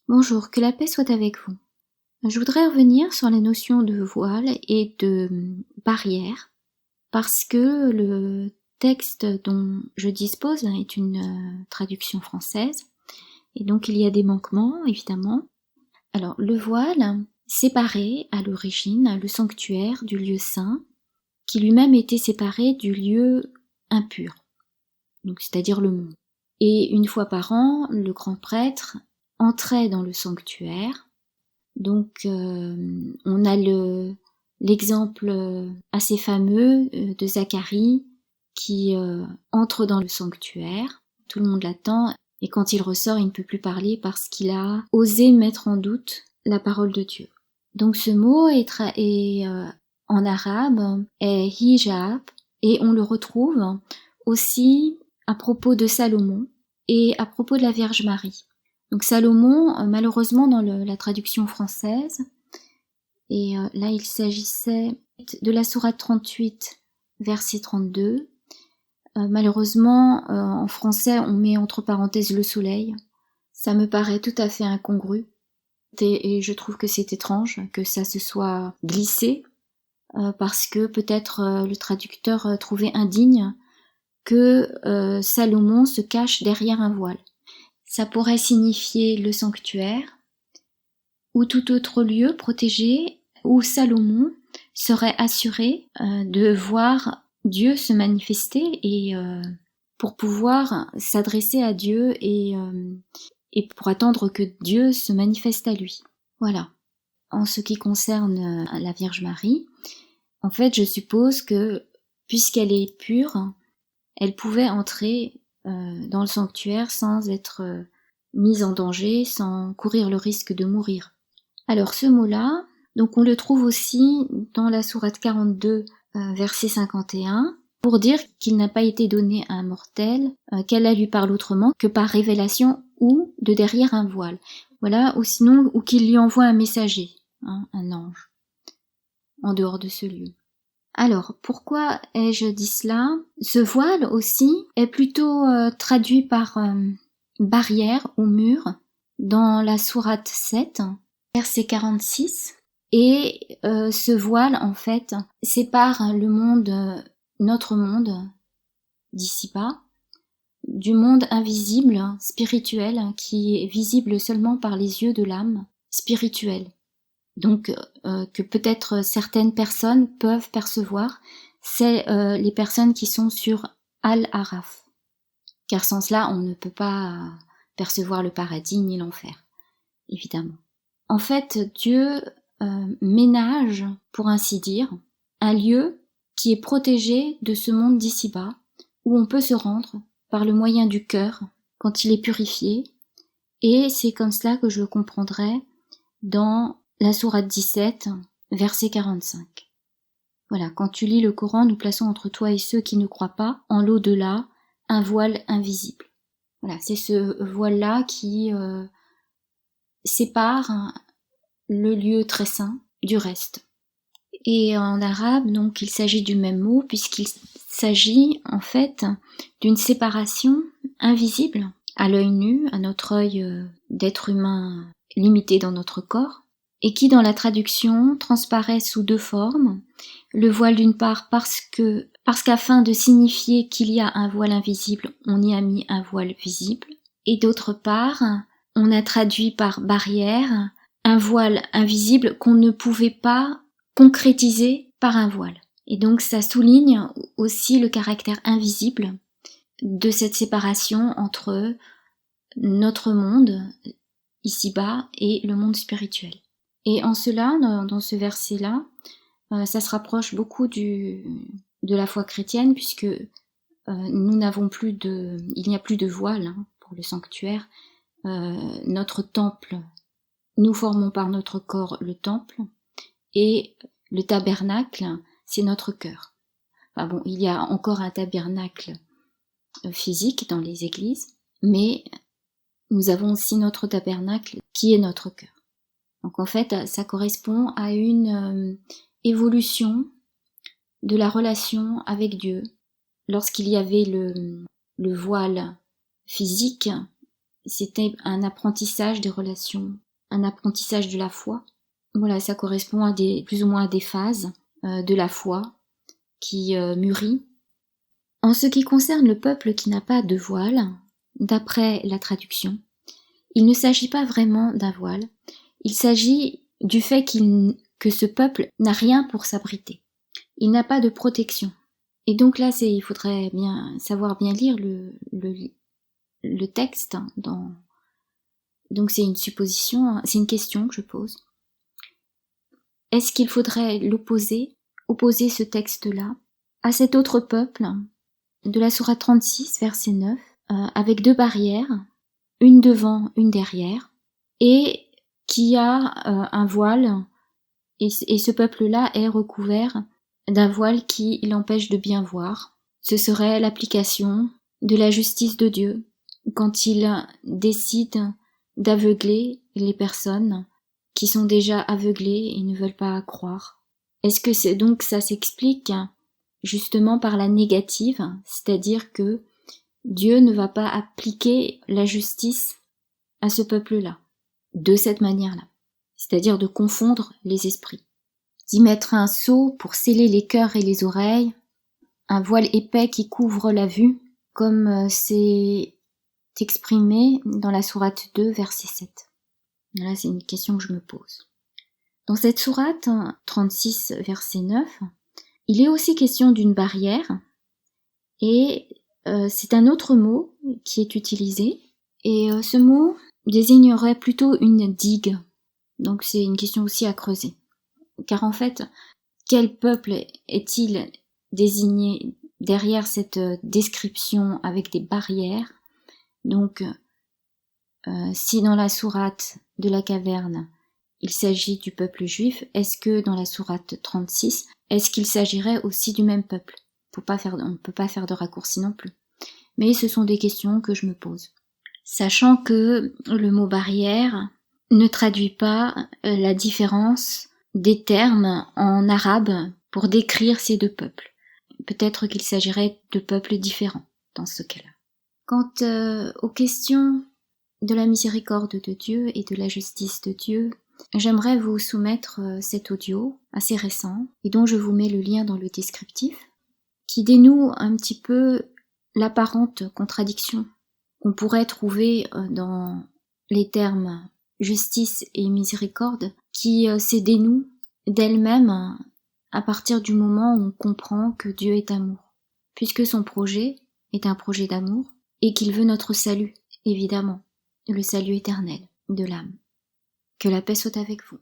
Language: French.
Bonjour, que la paix soit avec vous. Je voudrais revenir sur la notion de voile et de barrière, parce que le texte dont je dispose est une traduction française, et donc il y a des manquements, évidemment. Alors, le voile séparait à l'origine le sanctuaire du lieu saint, qui lui-même était séparé du lieu impur, donc c'est-à-dire le monde. Et une fois par an, le grand prêtre entrait dans le sanctuaire. Donc on a l'exemple assez fameux de Zacharie qui entre dans le sanctuaire, tout le monde l'attend, et quand il ressort, il ne peut plus parler parce qu'il a osé mettre en doute la parole de Dieu. Donc ce mot en arabe est hijab, et on le retrouve aussi à propos de Salomon et à propos de la Vierge Marie. Donc Salomon, malheureusement dans la traduction française, et là il s'agissait de la sourate 38, verset 32. Malheureusement, en français, on met entre parenthèses le soleil. Ça me paraît tout à fait incongru. Et je trouve que c'est étrange que ça se soit glissé, parce que peut-être le traducteur trouvait indigne que Salomon se cache derrière un voile. Ça pourrait signifier le sanctuaire, ou tout autre lieu protégé où Salomon serait assuré de voir Dieu se manifester et pour pouvoir s'adresser à Dieu et pour attendre que Dieu se manifeste à lui. Voilà. En ce qui concerne la Vierge Marie, en fait, je suppose que puisqu'elle est pure, elle pouvait entrer dans le sanctuaire sans être mise en danger, sans courir le risque de mourir. Alors ce mot-là, donc on le trouve aussi dans la sourate 42, verset 51, pour dire qu'il n'a pas été donné à un mortel, qu'Allah lui parle autrement que par révélation ou de derrière un voile. Voilà, ou sinon, ou qu'il lui envoie un messager, un ange, en dehors de ce lieu. Alors, pourquoi ai-je dit cela? Ce voile aussi est plutôt traduit par barrière ou mur dans la sourate 7, verset 46. Et ce voile, en fait, sépare le monde, notre monde, d'ici-bas, du monde invisible, spirituel, qui est visible seulement par les yeux de l'âme spirituelle. Donc que peut-être certaines personnes peuvent percevoir, c'est les personnes qui sont sur Al-Araf. Car sans cela, on ne peut pas percevoir le paradis ni l'enfer, évidemment. En fait, Dieu ménage, pour ainsi dire, un lieu qui est protégé de ce monde d'ici-bas, où on peut se rendre par le moyen du cœur, quand il est purifié, et c'est comme cela que je le comprendrai dans la sourate 17, verset 45. Voilà, quand tu lis le Coran, nous plaçons entre toi et ceux qui ne croient pas, en l'au-delà, un voile invisible. Voilà, c'est ce voile-là qui sépare le lieu très saint du reste. Et en arabe, donc, il s'agit du même mot, puisqu'il s'agit, en fait, d'une séparation invisible à l'œil nu, à notre œil d'être humain limité dans notre corps, et qui, dans la traduction, transparaît sous deux formes. Le voile d'une part parce qu'afin de signifier qu'il y a un voile invisible, on y a mis un voile visible, et d'autre part, on a traduit par barrière un voile invisible qu'on ne pouvait pas concrétiser par un voile. Et donc ça souligne aussi le caractère invisible de cette séparation entre notre monde ici-bas et le monde spirituel. Et en cela, dans ce verset-là, ça se rapproche beaucoup de la foi chrétienne, puisque nous n'avons plus il n'y a plus de voile pour le sanctuaire. Notre temple, nous formons par notre corps le temple, et le tabernacle, c'est notre cœur. Enfin bon, il y a encore un tabernacle physique dans les églises, mais nous avons aussi notre tabernacle qui est notre cœur. Donc en fait, ça correspond à une évolution de la relation avec Dieu. Lorsqu'il y avait le voile physique, c'était un apprentissage des relations, un apprentissage de la foi. Voilà, ça correspond à plus ou moins à des phases de la foi qui mûrit. En ce qui concerne le peuple qui n'a pas de voile, d'après la traduction, il ne s'agit pas vraiment d'un voile, il s'agit du fait que ce peuple n'a rien pour s'abriter. Il n'a pas de protection. Et donc là, il faudrait bien savoir bien lire le texte. Donc c'est une supposition, c'est une question que je pose. Est-ce qu'il faudrait opposer ce texte-là à cet autre peuple de la sourate 36, verset 9, avec deux barrières, une devant, une derrière, et qui a un voile, et ce peuple-là est recouvert d'un voile qui l'empêche de bien voir. Ce serait l'application de la justice de Dieu quand il décide d'aveugler les personnes qui sont déjà aveuglées et ne veulent pas croire. Est-ce que donc ça s'explique justement par la négative, c'est-à-dire que Dieu ne va pas appliquer la justice à ce peuple-là, de cette manière-là, c'est-à-dire de confondre les esprits, d'y mettre un sceau pour sceller les cœurs et les oreilles, un voile épais qui couvre la vue, comme c'est exprimé dans la sourate 2, verset 7. Là, c'est une question que je me pose. Dans cette sourate 36, verset 9, il est aussi question d'une barrière, et c'est un autre mot qui est utilisé, et ce mot désignerait plutôt une digue. Donc c'est une question aussi à creuser. Car en fait, quel peuple est-il désigné derrière cette description avec des barrières? Donc, si dans la sourate de la caverne, il s'agit du peuple juif, est-ce que dans la sourate 36, est-ce qu'il s'agirait aussi du même peuple? On ne peut pas faire de raccourci non plus. Mais ce sont des questions que je me pose. Sachant que le mot barrière ne traduit pas la différence des termes en arabe pour décrire ces deux peuples. Peut-être qu'il s'agirait de peuples différents dans ce cas-là. Quant aux questions de la miséricorde de Dieu et de la justice de Dieu, j'aimerais vous soumettre cet audio assez récent et dont je vous mets le lien dans le descriptif, qui dénoue un petit peu l'apparente contradiction qu'on pourrait trouver dans les termes justice et miséricorde, qui se dénoue d'elle-même à partir du moment où on comprend que Dieu est amour, puisque son projet est un projet d'amour et qu'il veut notre salut, évidemment, le salut éternel de l'âme. Que la paix soit avec vous.